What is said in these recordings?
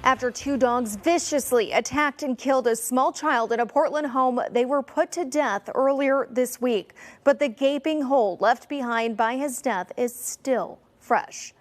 After two dogs viciously attacked and killed a small child in a Portland home, they were put to death earlier this week. But the gaping hole left behind by his death is still fresh.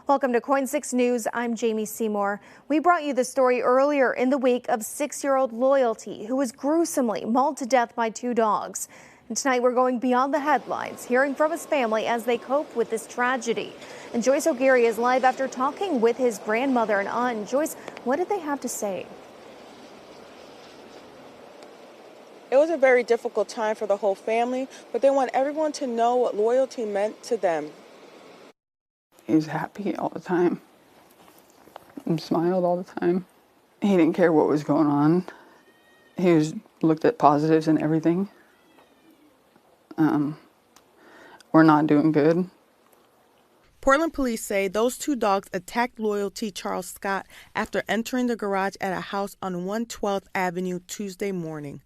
Welcome to KOIN 6 News. I'm Jamie Seymour. We brought you the story earlier in the week of 6-year-old Loyalty, who was gruesomely mauled to death by two dogs. And tonight we're going beyond the headlines, hearing from his family as they cope with this tragedy. And Joyce O'Geary is live after talking with his grandmother and aunt. Joyce, what did they have to say? It was a very difficult time for the whole family, but they want everyone to know what loyalty meant to them. He was happy all the time and smiled all the time. He didn't care what was going on. He looked at positives in everything. We're not doing good. Portland police say those two dogs attacked Loyalty Charles Scott after entering the garage at a house on 112th Avenue Tuesday morning.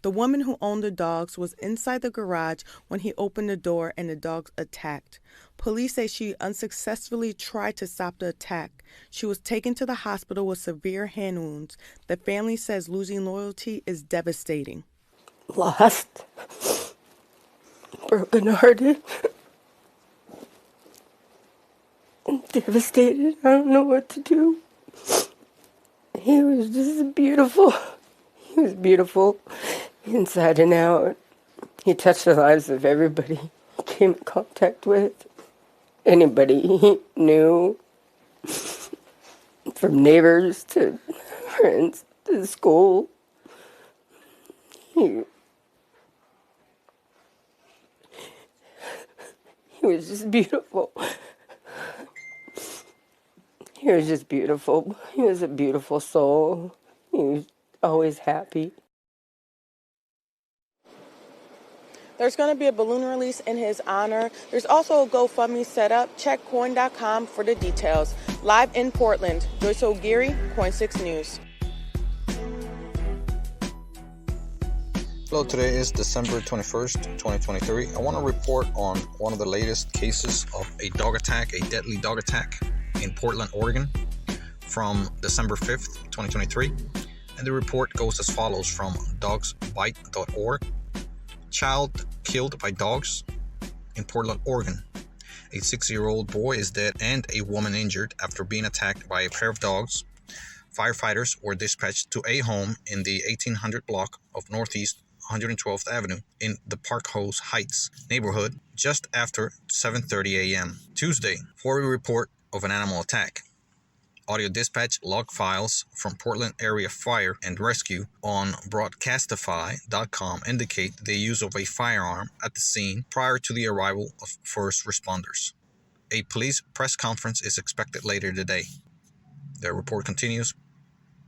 The woman who owned the dogs was inside the garage when he opened the door and the dogs attacked. Police say she unsuccessfully tried to stop the attack. She was taken to the hospital with severe hand wounds. The family says losing Loyalty is devastating. Lost, brokenhearted, devastated. I don't know what to do. He was just beautiful. He was beautiful inside and out. He touched the lives of everybody he came in contact with. Anybody he knew, from neighbors to friends to school. He was just beautiful. He was just beautiful. He was a beautiful soul. He was always happy. There's going to be a balloon release in his honor. There's also a GoFundMe set up. Check KOIN.com for the details. Live in Portland, Joyce O'Geary, KOIN 6 News. Hello, today is December 21st, 2023. I want to report on one of the latest cases of a dog attack, a deadly dog attack in Portland, Oregon from December 5th, 2023. And the report goes as follows from dogsbite.org. Child killed by dogs in Portland, Oregon. A 6-year-old boy is dead and a woman injured after being attacked by a pair of dogs. Firefighters were dispatched to a home in the 1800 block of Northeast 112th Avenue in the Parkhose Heights neighborhood just after 7:30 a.m. Tuesday for a report of an animal attack. Audio dispatch log files from Portland Area Fire and Rescue on broadcastify.com indicate the use of a firearm at the scene prior to the arrival of first responders. A police press conference is expected later today. The report continues.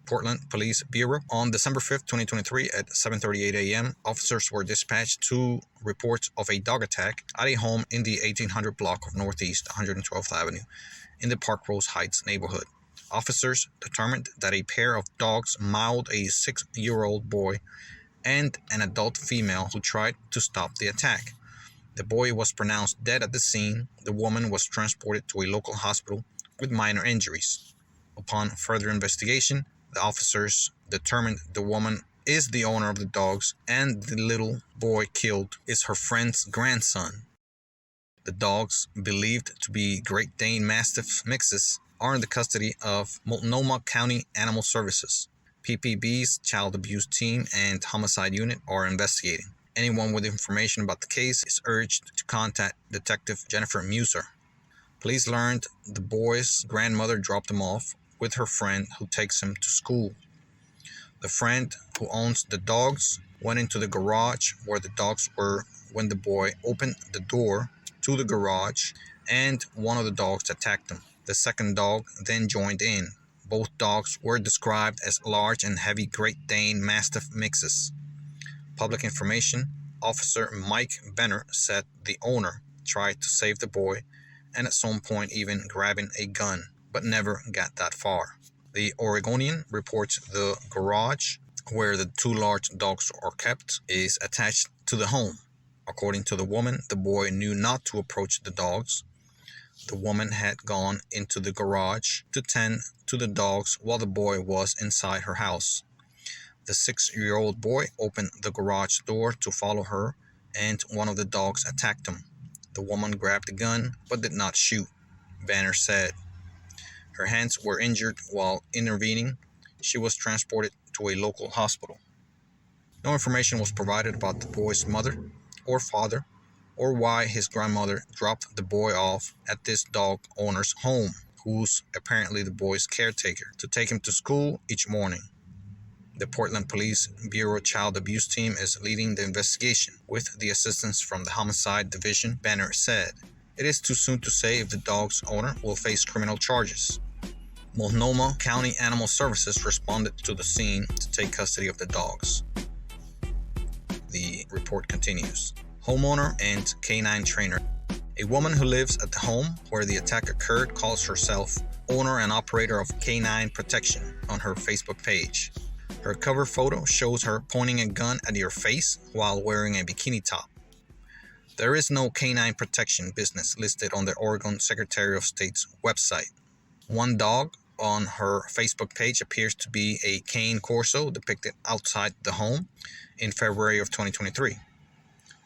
Portland Police Bureau. On December 5th, 2023 at 7:38 a.m., officers were dispatched to reports of a dog attack at a home in the 1800 block of Northeast 112th Avenue in the Parkrose Heights neighborhood. Officers determined that a pair of dogs mauled a 6-year-old boy and an adult female who tried to stop the attack. The boy was pronounced dead at the scene. The woman was transported to a local hospital with minor injuries. Upon further investigation, the officers determined the woman is the owner of the dogs and the little boy killed is her friend's grandson. The dogs, believed to be Great Dane Mastiff mixes, are in the custody of Multnomah County Animal Services. PPB's Child Abuse Team and Homicide Unit are investigating. Anyone with information about the case is urged to contact Detective Jennifer Muser. Police learned the boy's grandmother dropped him off with her friend who takes him to school. The friend who owns the dogs went into the garage where the dogs were when the boy opened the door to the garage and one of the dogs attacked him. The second dog then joined in. Both dogs were described as large and heavy Great Dane Mastiff mixes. Public information, Officer Mike Benner said the owner tried to save the boy and at some point even grabbing a gun, but never got that far. The Oregonian reports the garage where the two large dogs are kept is attached to the home. According to the woman, the boy knew not to approach the dogs. The woman had gone into the garage to tend to the dogs while the boy was inside her house. The 6-year-old boy opened the garage door to follow her, and one of the dogs attacked him. The woman grabbed a gun but did not shoot, Banner said. Her hands were injured while intervening. She was transported to a local hospital. No information was provided about the boy's mother or father, or why his grandmother dropped the boy off at this dog owner's home, who's apparently the boy's caretaker, to take him to school each morning. The Portland Police Bureau Child Abuse Team is leading the investigation with the assistance from the Homicide Division, Banner said. It is too soon to say if the dog's owner will face criminal charges. Multnomah County Animal Services responded to the scene to take custody of the dogs. The report continues. Homeowner and canine trainer. A woman who lives at the home where the attack occurred calls herself owner and operator of Canine Protection on her Facebook page. Her cover photo shows her pointing a gun at your face while wearing a bikini top. There is no canine protection business listed on the Oregon Secretary of State's website. One dog on her Facebook page appears to be a cane corso depicted outside the home in February of 2023.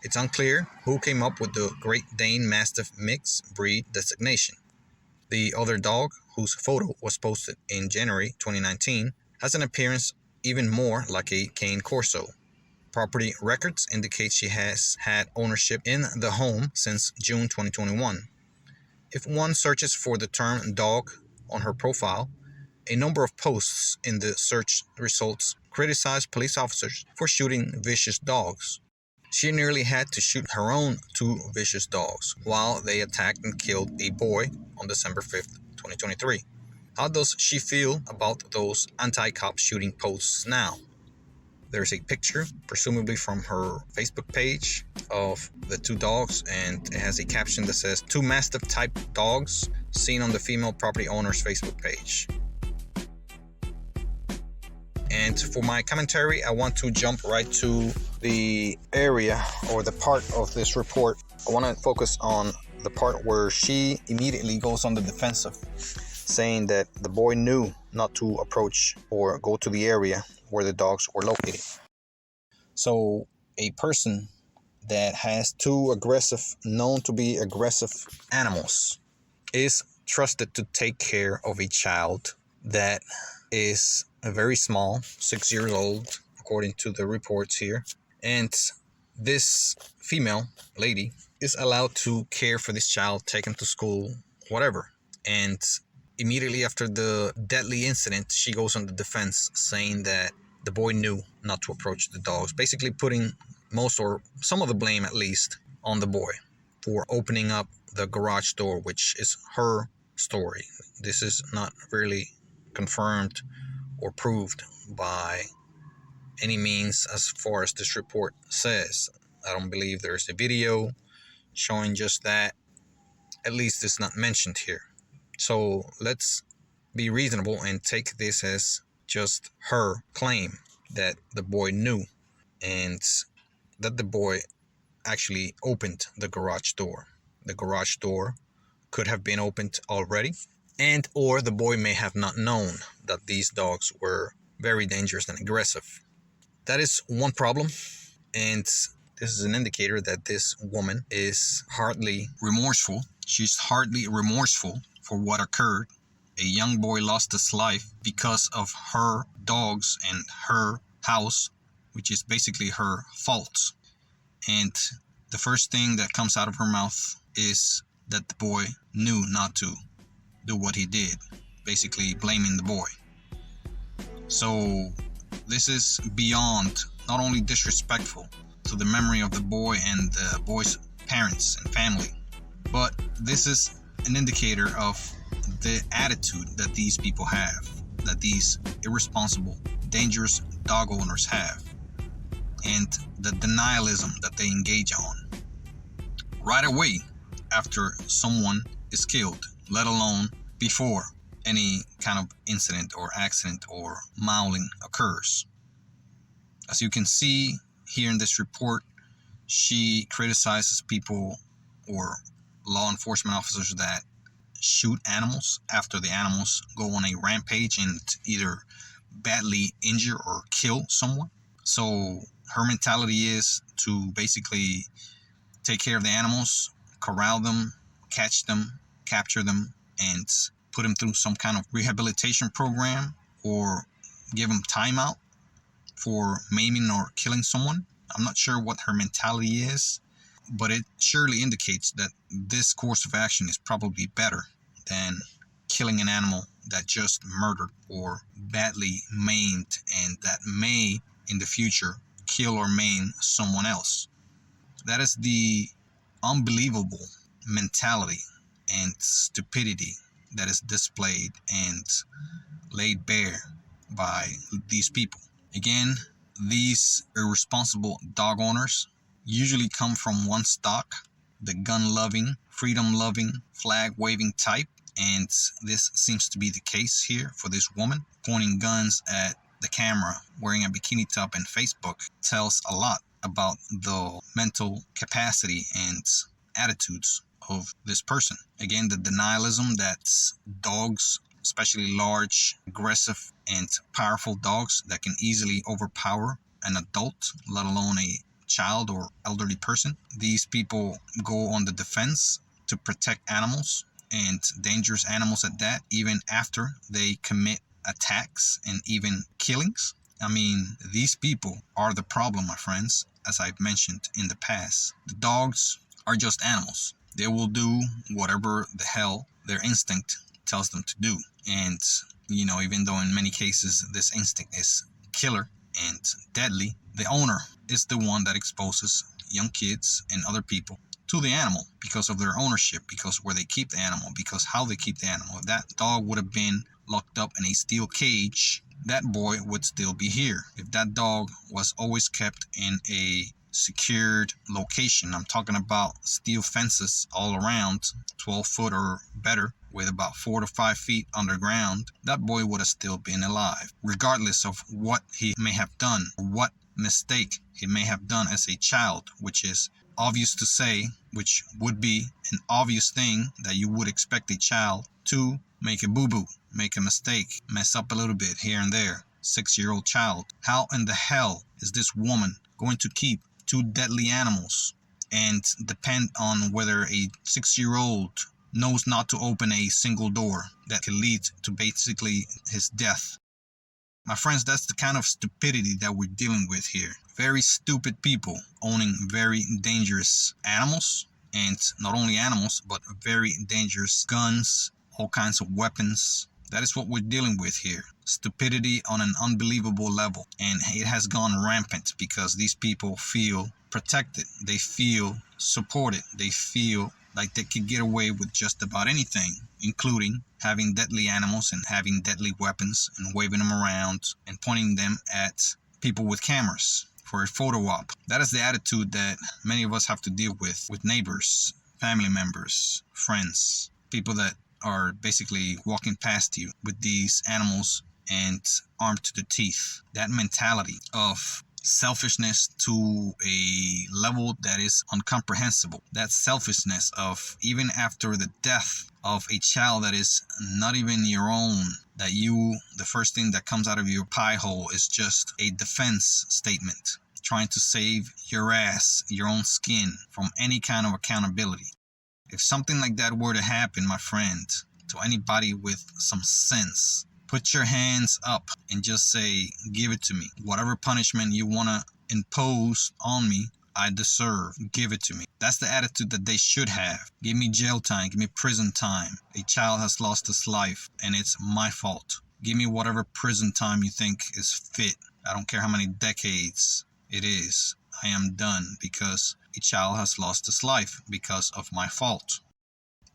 It's unclear who came up with the Great Dane Mastiff mix breed designation. The other dog, whose photo was posted in January 2019, has an appearance even more like a cane corso. Property records indicate she has had ownership in the home since June 2021. If one searches for the term dog on her profile, a number of posts in the search results criticize police officers for shooting vicious dogs. She nearly had to shoot her own 2 vicious dogs while they attacked and killed a boy on December 5th, 2023. How does she feel about those anti-cop shooting posts now? There's a picture, presumably from her Facebook page, of the 2 dogs, and it has a caption that says 2 Mastiff-type dogs seen on the female property owner's Facebook page. And for my commentary, I want to jump right to the area or the part of this report. I want to focus on the part where she immediately goes on the defensive, saying that the boy knew not to approach or go to the area where the dogs were located. So a person that has 2 known to be aggressive animals is trusted to take care of a child that is very small, 6 years old, according to the reports here. And this female lady is allowed to care for this child, take him to school, whatever. And immediately after the deadly incident, she goes on the defense, saying that the boy knew not to approach the dogs, basically putting most or some of the blame, at least, on the boy for opening up the garage door, which is her story. This is not really confirmed or proved by any means as far as this report says. I don't believe there's a video showing just that. At least it's not mentioned here. So let's be reasonable and take this as just her claim that the boy knew and that the boy actually opened the garage door. The garage door could have been opened already, and or the boy may have not known that these dogs were very dangerous and aggressive. That is one problem, and this is an indicator that this woman is hardly remorseful. She's hardly remorseful for what occurred. A young boy lost his life because of her dogs and her house, which is basically her fault. And the first thing that comes out of her mouth is that the boy knew not to do what he did, basically blaming the boy. So this is beyond not only disrespectful to the memory of the boy and the boy's parents and family, but this is an indicator of the attitude that these people have, that these irresponsible, dangerous dog owners have, and the denialism that they engage on right away after someone is killed, let alone before any kind of incident or accident or mauling occurs. As you can see here in this report, she criticizes people or law enforcement officers that shoot animals after the animals go on a rampage and either badly injure or kill someone. So her mentality is to basically take care of the animals, corral them, catch them, capture them, and put them through some kind of rehabilitation program or give them timeout for maiming or killing someone. I'm not sure what her mentality is, but it surely indicates that this course of action is probably better than killing an animal that just murdered or badly maimed and that may in the future kill or maim someone else. That is the unbelievable mentality and stupidity that is displayed and laid bare by these people. Again, these irresponsible dog owners usually come from one stock, the gun-loving, freedom-loving, flag-waving type, and this seems to be the case here for this woman. Pointing guns at the camera, wearing a bikini top, and Facebook tells a lot about the mental capacity and attitudes of this person. Again, the denialism that dogs, especially large, aggressive, and powerful dogs that can easily overpower an adult, let alone a child or elderly person. These people go on the defense to protect animals, and dangerous animals at that, even after they commit attacks and even killings. I mean, these people are the problem, my friends, as I've mentioned in the past. The dogs are just animals. They will do whatever the hell their instinct tells them to do. And, you know, even though in many cases this instinct is killer and deadly, the owner is the one that exposes young kids and other people to the animal because of their ownership, because where they keep the animal, because how they keep the animal. If that dog would have been locked up in a steel cage, that boy would still be here. If that dog was always kept in a secured location, I'm talking about steel fences all around, 12 foot or better, with about 4 to 5 feet underground, that boy would have still been alive, regardless of what he may have done, what mistake he may have done as a child, which is obvious to say, which would be an obvious thing that you would expect a child to make a boo-boo, make a mistake, mess up a little bit here and there. 6-year-old child. How in the hell is this woman going to keep 2 deadly animals and depend on whether a 6-year-old knows not to open a single door that can lead to basically his death? My friends, that's the kind of stupidity that we're dealing with here. Very stupid people owning very dangerous animals, and not only animals, but very dangerous guns, all kinds of weapons. That is what we're dealing with here. Stupidity on an unbelievable level. And it has gone rampant because these people feel protected. They feel supported. They feel like they could get away with just about anything, including having deadly animals and having deadly weapons and waving them around and pointing them at people with cameras for a photo op. That is the attitude that many of us have to deal with neighbors, family members, friends, people that are basically walking past you with these animals and armed to the teeth. That mentality of selfishness to a level that is incomprehensible. That selfishness of even after the death of a child that is not even your own, that the first thing that comes out of your pie hole is just a defense statement, trying to save your ass, your own skin from any kind of accountability. If something like that were to happen, my friend, to anybody with some sense, put your hands up and just say, give it to me. Whatever punishment you want to impose on me, I deserve. Give it to me. That's the attitude that they should have. Give me jail time. Give me prison time. A child has lost his life and it's my fault. Give me whatever prison time you think is fit. I don't care how many decades it is. I am done because a child has lost his life because of my fault.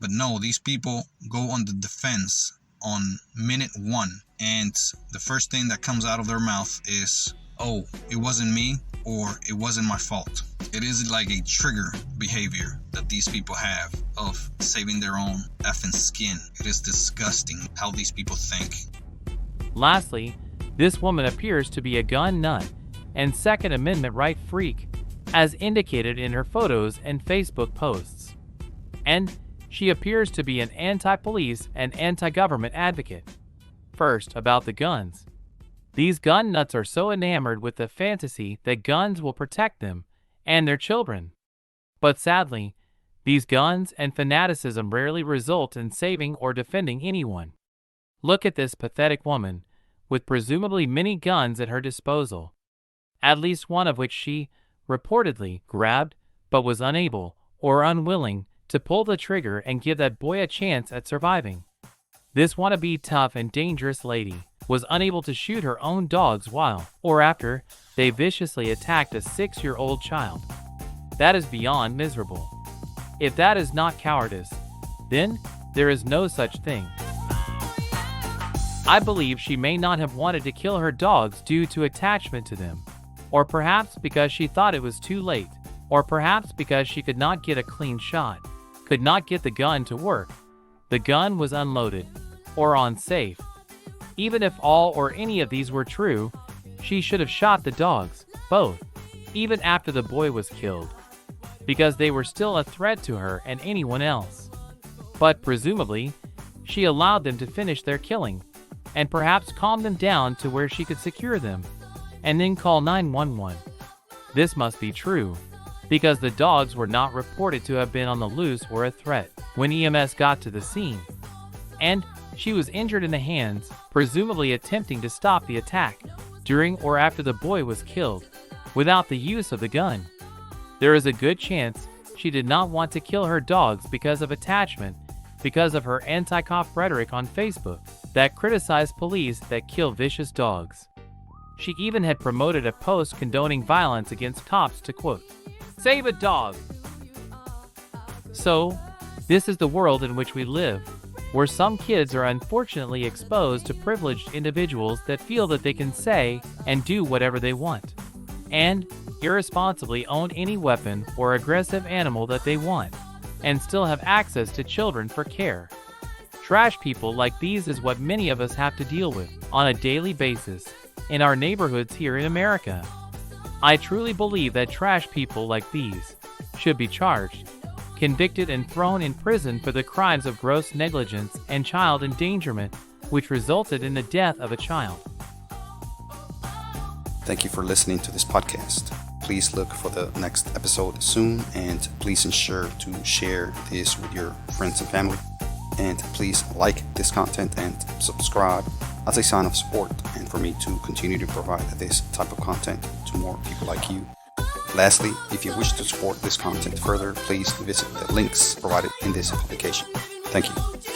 But no, these people go on the defense on minute 1, and the first thing that comes out of their mouth is, oh, it wasn't me, or it wasn't my fault. It is like a trigger behavior that these people have of saving their own effing skin. It is disgusting how these people think. Lastly, this woman appears to be a gun nut and Second Amendment right freak, as indicated in her photos and Facebook posts. And she appears to be an anti-police and anti-government advocate. First, about the guns. These gun nuts are so enamored with the fantasy that guns will protect them and their children. But sadly, these guns and fanaticism rarely result in saving or defending anyone. Look at this pathetic woman, with presumably many guns at her disposal, at least one of which she reportedly grabbed but was unable or unwilling to pull the trigger and give that boy a chance at surviving. This wannabe tough and dangerous lady was unable to shoot her own dogs while or after they viciously attacked a 6-year-old child. That is beyond miserable. If that is not cowardice, then there is no such thing. I believe she may not have wanted to kill her dogs due to attachment to them, or perhaps because she thought it was too late, or perhaps because she could not get a clean shot, could not get the gun to work, the gun was unloaded, or unsafe. Even if all or any of these were true, she should have shot the dogs, both, even after the boy was killed, because they were still a threat to her and anyone else. But presumably, she allowed them to finish their killing, and perhaps calm them down to where she could secure them, and then call 911. This must be true, because the dogs were not reported to have been on the loose or a threat when EMS got to the scene. And she was injured in the hands, presumably attempting to stop the attack, during or after the boy was killed, without the use of the gun. There is a good chance she did not want to kill her dogs because of attachment, because of her anti-cop rhetoric on Facebook that criticized police that kill vicious dogs. She even had promoted a post condoning violence against cops to quote, "Save a dog." So, this is the world in which we live, where some kids are unfortunately exposed to privileged individuals that feel that they can say and do whatever they want, and irresponsibly own any weapon or aggressive animal that they want, and still have access to children for care. Trash people like these is what many of us have to deal with on a daily basis in our neighborhoods here in America. I truly believe that trash people like these should be charged, convicted, and thrown in prison for the crimes of gross negligence and child endangerment, which resulted in the death of a child. Thank you for listening to this podcast. Please look for the next episode soon, and please ensure to share this with your friends and family. And please like this content and subscribe as a sign of support and for me to continue to provide this type of content to more people like you. Lastly, if you wish to support this content further, please visit the links provided in this publication. Thank you.